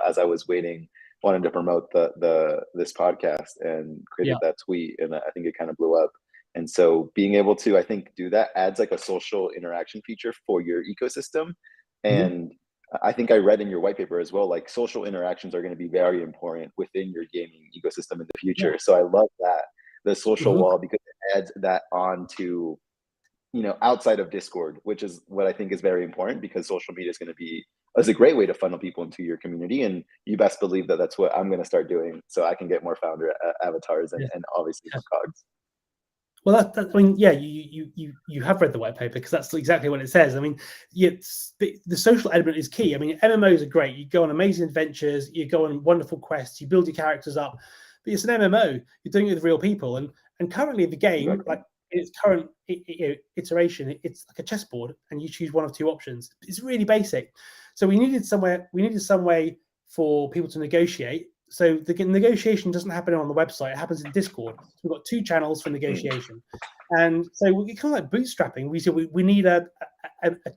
as I was waiting, wanted to promote this podcast and created that tweet, and I think it kind of blew up. And so being able to, I think, do that adds like a social interaction feature for your ecosystem. And I think I read in your white paper as well, like social interactions are going to be very important within your gaming ecosystem in the future. So I love that, the social wall, because it adds that on to, outside of Discord, which is what I think is very important, because social media is a great way to funnel people into your community. And you best believe that that's what I'm going to start doing, so I can get more founder avatars and obviously more cogs. Well, you have read the white paper, because that's exactly what it says. I mean, the social element is key. I mean, MMOs are great. You go on amazing adventures, you go on wonderful quests, you build your characters up, but it's an MMO. You're doing it with real people, and currently the game, Exactly. like in its current iteration, it's like a chessboard, and you choose one of two options. It's really basic. So we needed some way for people to negotiate. So the negotiation doesn't happen on the website; it happens in Discord. So we've got 2 channels for negotiation, and so we kind of like bootstrapping. We said we need a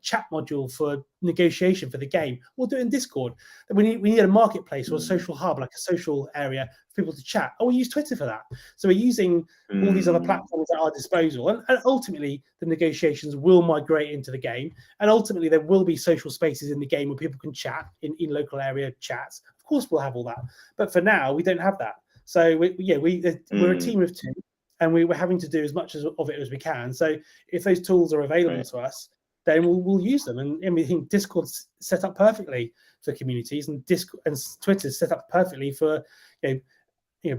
chat module for negotiation for the game. We'll do it in Discord. We need a marketplace or a social hub, like a social area for people to chat. Oh, we use Twitter for that. So we're using all these other platforms at our disposal, and ultimately the negotiations will migrate into the game, and ultimately there will be social spaces in the game where people can chat in local area chats. Of course, we'll have all that, but for now we don't have that. So we're a team of 2, and we're having to do as much of it as we can. So if those tools are available to us, then we'll use them. And we think Discord's set up perfectly for communities, and Twitter's set up perfectly for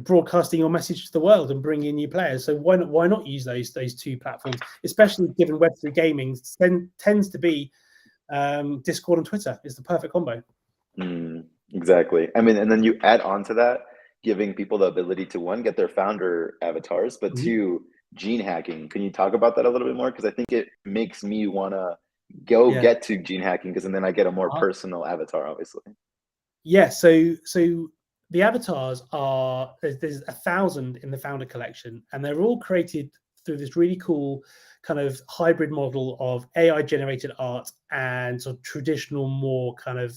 broadcasting your message to the world and bringing in new players. So why not use those 2 platforms, especially given Web3 gaming tends to be Discord and Twitter is the perfect combo. Exactly. I mean, and then you add on to that, giving people the ability to, 1, get their founder avatars, but 2, gene hacking. Can you talk about that a little bit more? Because I think it makes me want to get to gene hacking, because then I get a more personal avatar, obviously. Yeah. So the avatars there's 1,000 in the founder collection, and they're all created through this really cool kind of hybrid model of AI generated art and sort of traditional, more kind of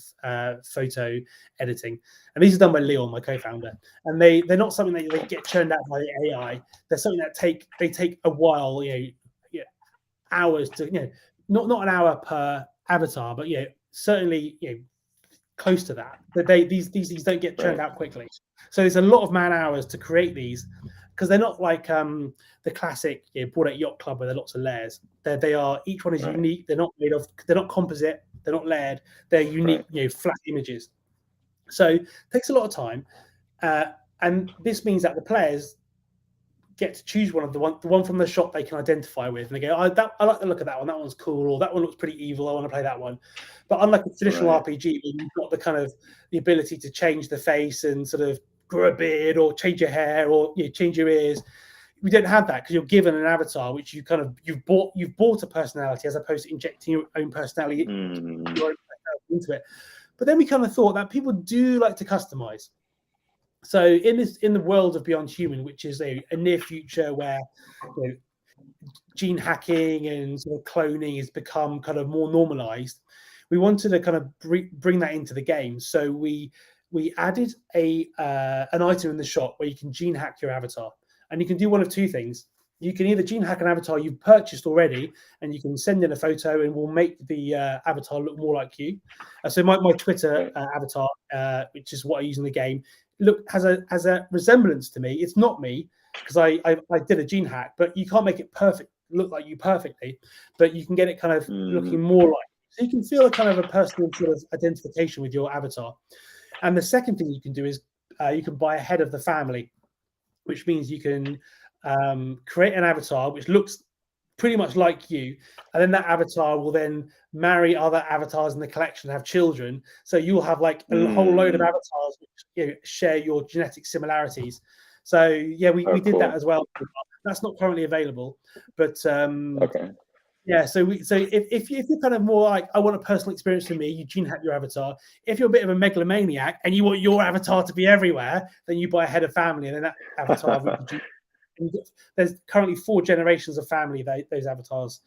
photo editing. And these are done by Leon, my co-founder. And they're not something that they get churned out by the AI. They're something that take a while, hours to, not an hour per avatar, but certainly, close to that. But these don't get churned out quickly. So there's a lot of man hours to create these, because they're not like the classic Bored Ape Yacht Club where there are lots of layers. They are, each one is unique. They're not composite. They're not layered. They're unique, flat images. So it takes a lot of time, and this means that the players get to choose one of the one from the shop they can identify with, and they go, I like the look of that one. That one's cool, or that one looks pretty evil. I want to play that one. But unlike a traditional RPG, you've got the ability to change the face and sort of grow a beard, or change your hair, or change your ears. We don't have that, because you're given an avatar which you've bought a personality, as opposed to injecting your own personality into it. But then we kind of thought that people do like to customize. So in the world of BeyondHuman, which is a near future where gene hacking and sort of cloning has become kind of more normalized, we wanted to kind of bring that into the game. So we added an item in the shop where you can gene hack your avatar, and you can do one of 2 things. You can either gene hack an avatar you've purchased already, and you can send in a photo, and we'll make the avatar look more like you. So my Twitter avatar, which is what I use in the game, has a resemblance to me. It's not me, because I did a gene hack, but you can't make it look like you perfectly, but you can get it kind of looking more like you. So you can feel a kind of a personal sort of identification with your avatar. And the second thing you can do is you can buy a head of the family, which means you can create an avatar which looks pretty much like you, and then that avatar will then marry other avatars in the collection and have children. So you'll have like a whole load of avatars which share your genetic similarities. So we did that as well. That's not currently available, but yeah. So if you're kind of more like, I want a personal experience for me, you gene hack your avatar. If you're a bit of a megalomaniac and you want your avatar to be everywhere, then you buy a head of family, and then that avatar there's currently 4 generations of family. Those avatars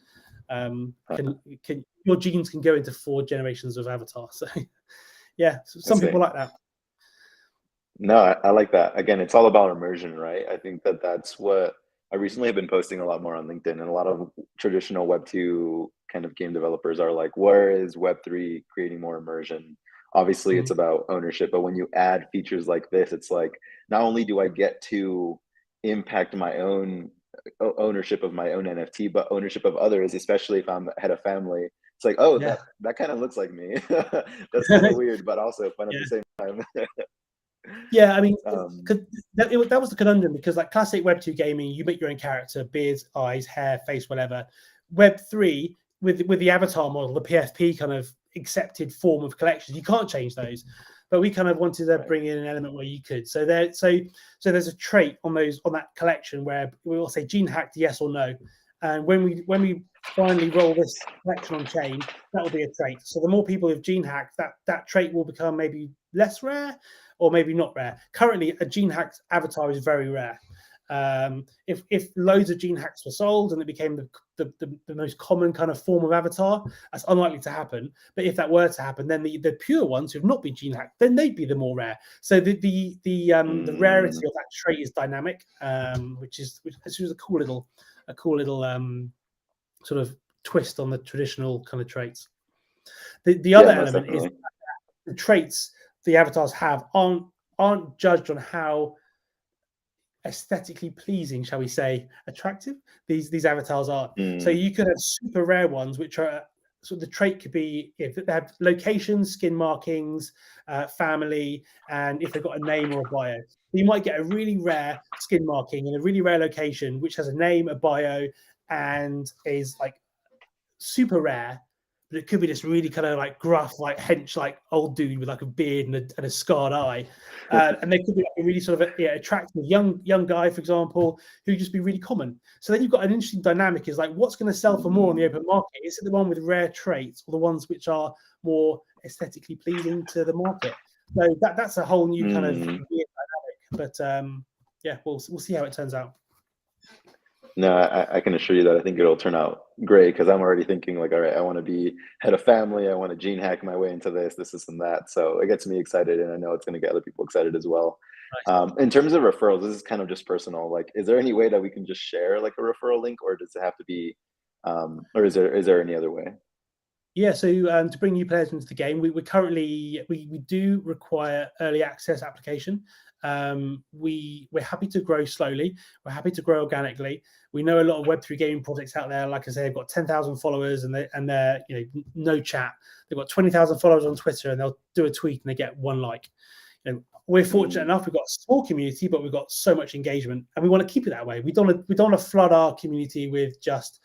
your genes can go into 4 generations of avatar. So some people like that. No, I like that. Again, it's all about immersion, right? I think that's what I recently have been posting a lot more on LinkedIn, and a lot of traditional Web2 kind of game developers are like, where is Web3 creating more immersion? Obviously, it's about ownership, but when you add features like this, it's like, not only do I get to impact my own ownership of my own NFT, but ownership of others, especially if I'm head of family. It's like, oh, that kind of looks like me. That's kind of weird, but also fun at the same time. Yeah, I mean, that was the conundrum, because like classic Web2 gaming, you make your own character, beards, eyes, hair, face, whatever. Web3, with the avatar model, the PFP kind of accepted form of collections, you can't change those. but we kind of wanted to bring in an element where you could. So there's a trait on that collection where we will say gene hacked yes or no, and when we finally roll this collection on chain, that will be a trait. So the more people who've gene hacked, that trait will become maybe less rare or maybe not rare. Currently, a gene hacked avatar is very rare. If loads of gene hacks were sold and it became the most common kind of form of avatar, that's unlikely to happen. But if that were to happen, then the pure ones who've not been gene hacked, then they'd be the more rare. So the rarity of that trait is dynamic, which is a cool little sort of twist on the traditional kind of traits. The other element is the traits the avatars have aren't judged on how aesthetically pleasing, shall we say, attractive these avatars are. So you could have super rare ones, which are so the trait could be if they have locations, skin markings, family, and if they've got a name or a bio. You might get a really rare skin marking in a really rare location, which has a name, a bio, and is like super rare. But it could be this really kind of like gruff, like hench, like old dude with like a beard and a scarred eye, and they could be like a really sort of attractive young guy, for example, who just be really common. So then you've got an interesting dynamic: is like what's going to sell for more on the open market? Is it the one with rare traits or the ones which are more aesthetically pleasing to the market? So that's a whole new kind of weird dynamic. But yeah, we'll see how it turns out. No, I can assure you that I think it'll turn out great because I'm already thinking like, all right, I want to be head of family. I want to gene hack my way into this and that. So it gets me excited, and I know it's going to get other people excited as well. Nice. In terms of referrals, this is kind of just personal. Like, is there any way that we can just share like a referral link, or does it have to be, or is there any other way? Yeah, so to bring new players into the game, we do require early access application. We're happy to grow slowly. We're happy to grow organically. We know a lot of Web3 gaming projects out there. Like I say, they've got 10,000 followers and they're no chat. They've got 20,000 followers on Twitter and they'll do a tweet and they get one like. We're fortunate enough. We've got a small community, but we've got so much engagement, and we want to keep it that way. We don't want to flood our community with just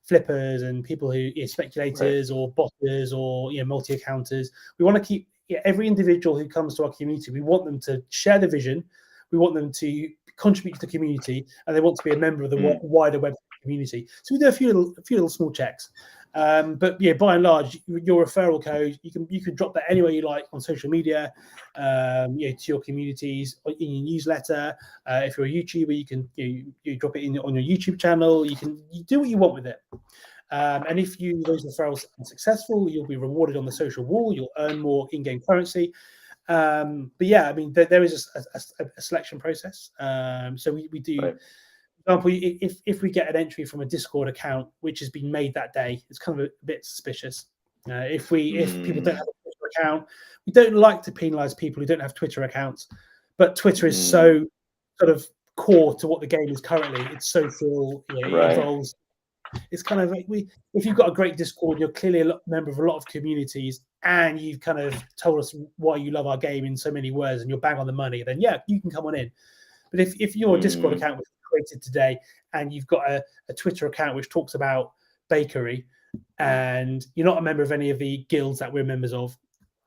flippers and people who speculators or botters or multi-accounters. We want to keep every individual who comes to our community. We want them to share the vision. We want them to contribute to the community, and they want to be a member of the wider web community. So we do a few little small checks. But yeah, by and large, your referral code, you can drop that anywhere you like on social media, to your communities, in your newsletter. If you're a YouTuber, you can you drop it on your YouTube channel. You do what you want with it. And if those referrals are successful, you'll be rewarded on the social wall. You'll earn more in-game currency. But yeah, I mean, there is a selection process. So we do. Right. For example, if we get an entry from a Discord account which has been made that day, it's kind of a bit suspicious. If people don't have a Twitter account, we don't like to penalize people who don't have Twitter accounts. But Twitter is so sort of core to what the game is currently. It's social. It involves. It's kind of like if you've got a great Discord, you're clearly a member of a lot of communities, and you've kind of told us why you love our game in so many words, and you're bang on the money, then yeah, you can come on in. But if your Discord account was created today and you've got a Twitter account which talks about bakery, and you're not a member of any of the guilds that we're members of,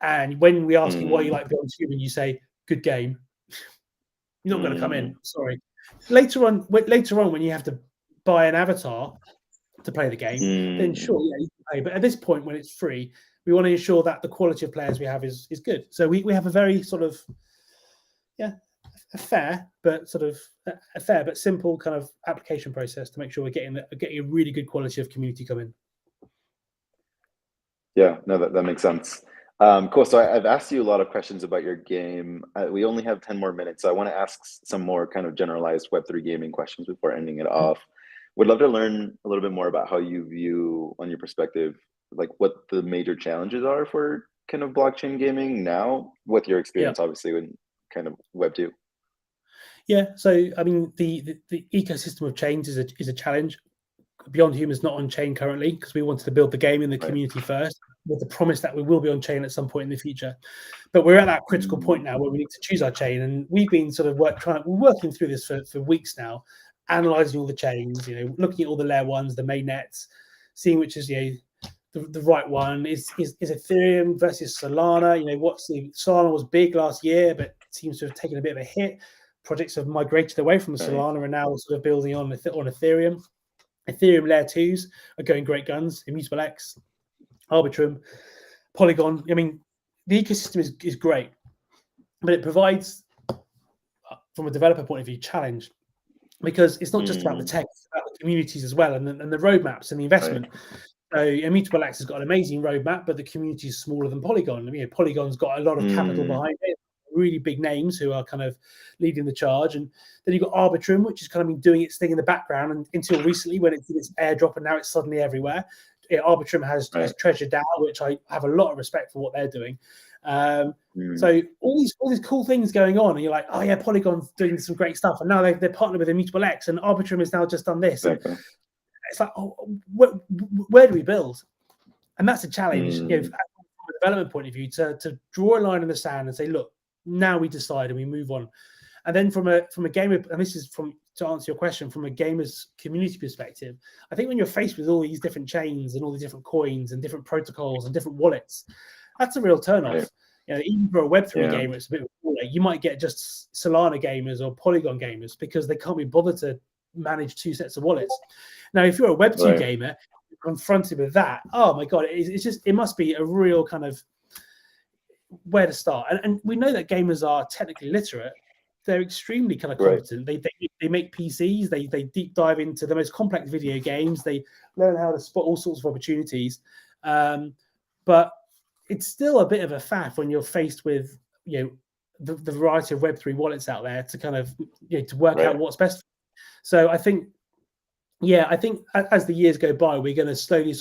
and when we ask you why you like BeyondHuman, you say good game, you're not going to come in. Sorry. Later on, when you have to buy an avatar to play the game, then sure, yeah, you can pay. But at this point, when it's free, we want to ensure that the quality of players we have is good. So we have a very sort of a fair but simple kind of application process to make sure we're getting a really good quality of community come in. Yeah, no, that makes sense. Cool. So I've asked you a lot of questions about your game. We only have 10 more minutes, so I want to ask some more kind of generalized Web3 gaming questions before ending it off. Would love to learn a little bit more about how you view, on your perspective, like what the major challenges are for kind of blockchain gaming now, with your experience, obviously, in kind of Web2. Yeah, so I mean, the ecosystem of chains is a challenge. BeyondHuman is not on chain currently because we wanted to build the game in the community first, with the promise that we will be on chain at some point in the future. But we're at that critical point now where we need to choose our chain, and we've been sort of working through this for weeks now, analyzing all the chains, looking at all the layer ones, the main nets, seeing which is the right one. Is Ethereum versus Solana? Solana was big last year, but seems to have taken a bit of a hit. Projects have migrated away from Solana and now sort of building on Ethereum. Ethereum layer 2s are going great guns. Immutable X, Arbitrum, Polygon. I mean, the ecosystem is great, but it provides, from a developer point of view, challenge, because it's not just about the tech, it's about the communities as well, and the roadmaps and the investment. So Immutable X has got an amazing roadmap, but the community is smaller than Polygon. I mean, Polygon's got a lot of capital behind it, really big names who are kind of leading the charge. And then you've got Arbitrum, which has kind of been doing its thing in the background, and until recently when it did its airdrop, and now it's suddenly everywhere. Arbitrum has treasured DAO, which I have a lot of respect for what they're doing. So all these cool things going on, and you're like, oh yeah, Polygon's doing some great stuff, and now they're partnered with Immutable X, and Arbitrum has now just done this. It's like, where do we build? And that's a challenge, from a development point of view, to draw a line in the sand and say, look, now we decide and we move on. And then from a gamer, and this is to answer your question, from a gamer's community perspective, I think when you're faced with all these different chains and all these different coins and different protocols and different wallets, that's a real turnoff. Even for a Web3 gamer, it's a bit cooler. You might get just Solana gamers or Polygon gamers because they can't be bothered to manage two sets of wallets. Now, if you're a Web2 gamer confronted with that, oh my God, it must be a real kind of where to start. And we know that gamers are technically literate. They're extremely kind of competent. They make PCs. They deep dive into the most complex video games. They learn how to spot all sorts of opportunities. But it's still a bit of a faff when you're faced with the variety of Web3 wallets out there to kind of to work out what's best. So I think as the years go by, we're going to slowly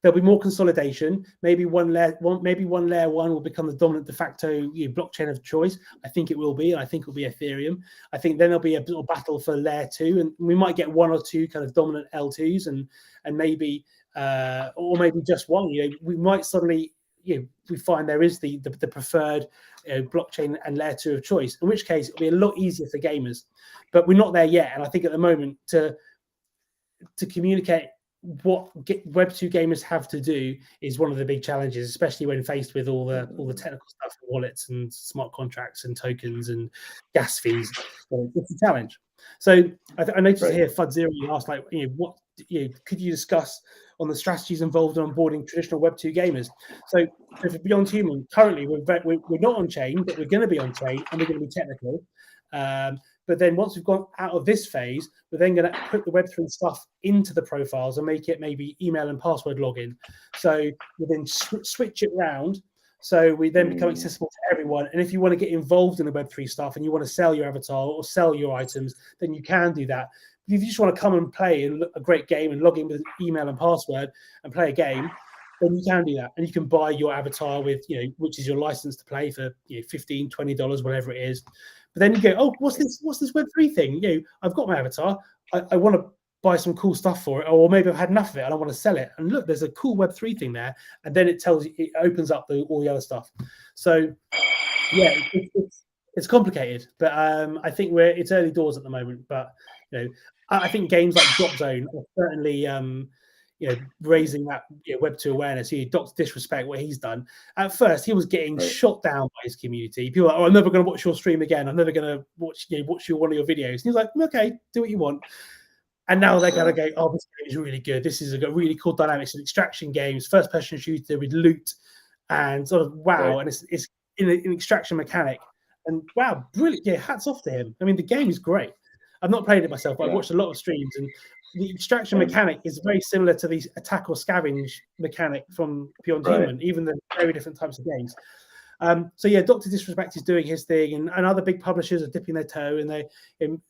there'll be more consolidation. Maybe one layer one will become the dominant de facto blockchain of choice. I think it will be, and I think it'll be Ethereum. I think then there'll be a little battle for layer 2, and we might get one or two kind of dominant L2s, and maybe or maybe just one. We might suddenly we find there is the preferred blockchain and layer 2 of choice, in which case it'll be a lot easier for gamers. But we're not there yet, and I think at the moment to communicate what Web2 gamers have to do is one of the big challenges, especially when faced with all the technical stuff, wallets and smart contracts and tokens and gas fees. So it's a challenge. So I noticed here FUD0 asked, like, what could you discuss on the strategies involved in onboarding traditional Web2 gamers? So for BeyondHuman, currently we're not on chain, but we're going to be on chain and we're going to be technical. But then once we've gone out of this phase, we're then going to put the Web3 stuff into the profiles and make it maybe email and password login. So we then switch it around. So we then become accessible to everyone. And if you want to get involved in the Web3 stuff and you want to sell your avatar or sell your items, then you can do that. But if you just want to come and play and look a great game and log in with email and password and play a game, then you can do that. And you can buy your avatar with, which is your license to play for $15, $20, whatever it is. But then you go, oh, what's this Web3 thing? I've got my avatar. I want to buy some cool stuff for it, or maybe I've had enough of it and I want to sell it. And look, there's a cool Web3 thing there. And then it opens up all the other stuff. So yeah, it's complicated, but I think it's early doors at the moment. But I think games like Drop Zone are certainly raising that Web2 awareness. Dr. Disrespect, what he's done. At first, he was getting shot down by his community. People were like, oh, I'm never going to watch your stream again. I'm never going to watch one of your videos. And he was like, okay, do what you want. And now they're going to go, oh, this game is really good. This is a really cool dynamics. It's an extraction game. It's first-person shooter with loot and sort of wow. And it's in an extraction mechanic. And wow, brilliant. Yeah, hats off to him. I mean, the game is great. I've not played it myself, but I've watched a lot of streams, and the extraction mechanic is very similar to the attack or scavenge mechanic from BeyondHuman, even though very different types of games. So yeah, Dr. Disrespect is doing his thing, and other big publishers are dipping their toe, and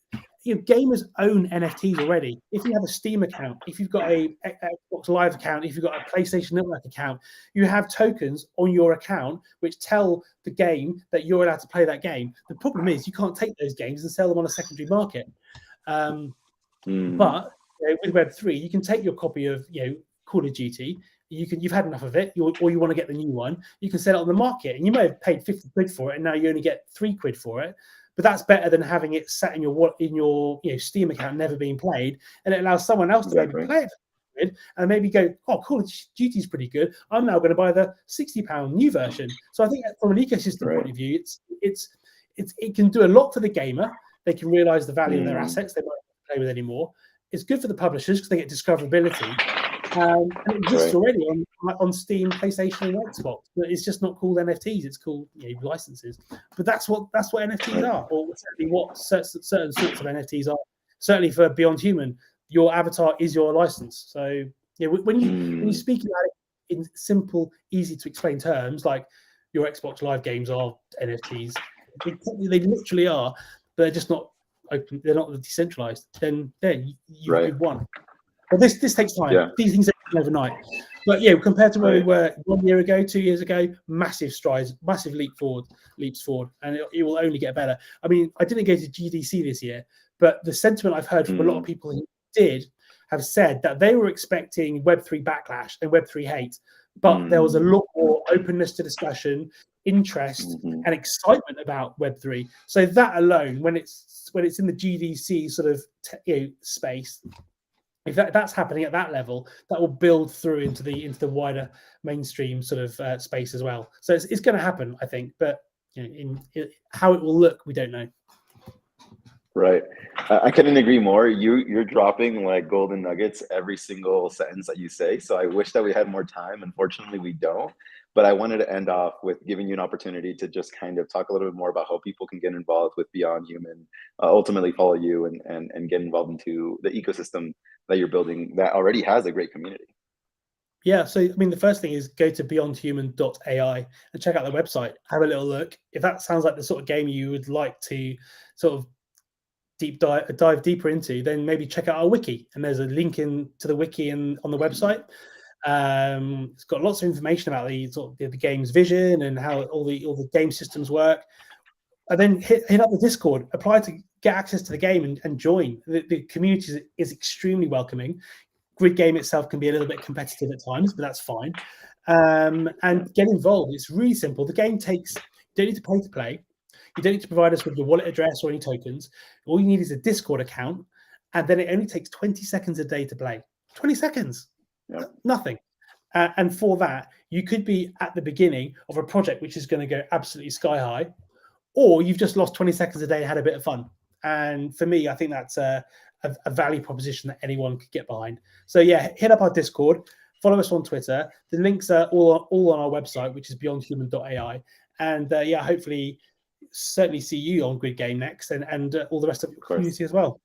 gamers own NFTs already. If you have a Steam account, if you've got a Xbox Live account, if you've got a PlayStation Network account, you have tokens on your account which tell the game that you're allowed to play that game. The problem is you can't take those games and sell them on a secondary market. But with Web3, you can take your copy of Call of Duty. You've had enough of it, or you want to get the new one. You can sell it on the market, and you may have paid 50 quid for it, and now you only get 3 quid for it. But that's better than having it sat in your Steam account, never being played, and it allows someone else to maybe play it quid, and maybe go, oh, Call of Duty is pretty good. I'm now going to buy the £60 new version. So I think from an ecosystem point of view, it can do a lot for the gamer. They can realize the value of their assets. They might not play with anymore. It's good for the publishers because they get discoverability. And it exists already on Steam, PlayStation, and Xbox. But it's just not called NFTs. It's called licenses. But that's what NFTs are, or certainly what certain sorts of NFTs are. Certainly for BeyondHuman, your avatar is your license. So when you speak about it in simple, easy to explain terms, like your Xbox Live games are NFTs, they literally are, but they're just not open. They're not decentralized. Then you've won. But this takes time. Yeah. These things happen overnight. But compared to where we were 1 year ago, 2 years ago, massive strides, massive leaps forward, and it will only get better. I mean, I didn't go to GDC this year, but the sentiment I've heard from a lot of people who did have said that they were expecting Web3 backlash and Web3 hate, but there was a lot more openness to discussion, interest, and excitement about Web3. So that alone, when it's in the GDC sort of space. If that's happening at that level, that will build through into the wider mainstream sort of space as well. So it's going to happen, I think, but how it will look, we don't know. Right, I couldn't agree more. You're dropping like golden nuggets every single sentence that you say. So I wish that we had more time. Unfortunately, we don't. But I wanted to end off with giving you an opportunity to just kind of talk a little bit more about how people can get involved with BeyondHuman, ultimately follow you and get involved into the ecosystem that you're building that already has a great community. Yeah, so I mean, the first thing is go to beyondhuman.ai and check out the website. Have a little look. If that sounds like the sort of game you would like to sort of dive deeper into, then maybe check out our wiki. And there's a link to the wiki on the website. It's got lots of information about the game's vision and how all the game systems work. And then hit up the Discord, apply to get access to the game and join. The community is extremely welcoming. Grid Game itself can be a little bit competitive at times, but that's fine. And get involved. It's really simple. The game you don't need to pay to play. You don't need to provide us with your wallet address or any tokens. All you need is a Discord account, and then it only takes 20 seconds a day to play. 20 seconds. Yep. Nothing. And for that, you could be at the beginning of a project which is going to go absolutely sky high, or you've just lost 20 seconds a day and had a bit of fun. And for me, I think that's a value proposition that anyone could get behind. So yeah, hit up our Discord, follow us on Twitter. The links are all on our website, which is beyondhuman.ai. And hopefully, certainly see you on Grid Game next, and all the rest of your community as well.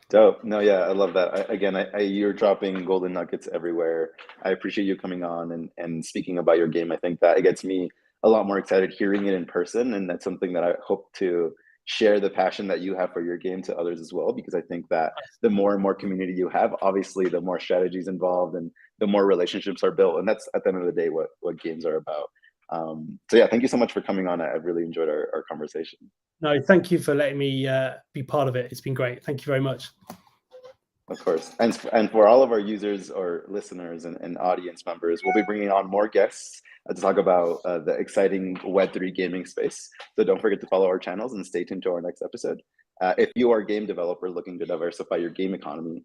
Dope. No, yeah, I love that. You're dropping golden nuggets everywhere. I appreciate you coming on and speaking about your game. I think that it gets me a lot more excited hearing it in person, and that's something that I hope to share the passion that you have for your game to others as well, because I think that the more and more community you have, obviously the more strategies involved and the more relationships are built, and that's at the end of the day what games are about. So yeah, thank you so much for coming on. I really enjoyed our conversation. No, thank you for letting me be part of it. It's been great. Thank you very much. Of course. And for all of our users or listeners and audience members, we'll be bringing on more guests to talk about the exciting Web3 gaming space. So don't forget to follow our channels and stay tuned to our next episode. If you are a game developer looking to diversify your game economy,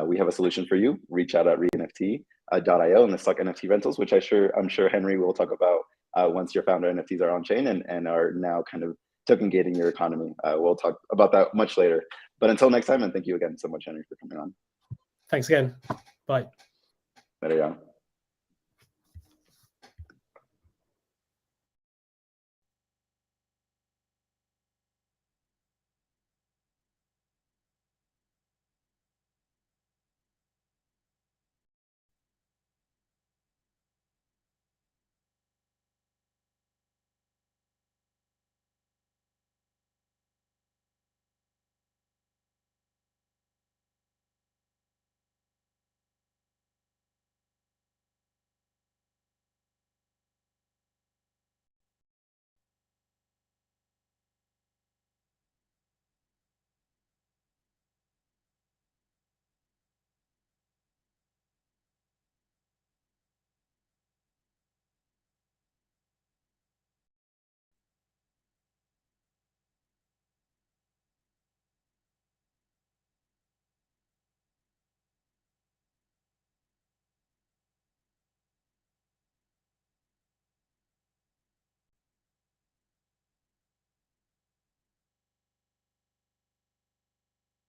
we have a solution for you. Reach out at renft.io and let's talk NFT rentals, which I'm sure Henry will talk about once your founder NFTs are on chain and are now kind of token gating your economy. We'll talk about that much later. But until next time, and thank you again so much, Henry, for coming on. Thanks again. Bye. Later, yeah.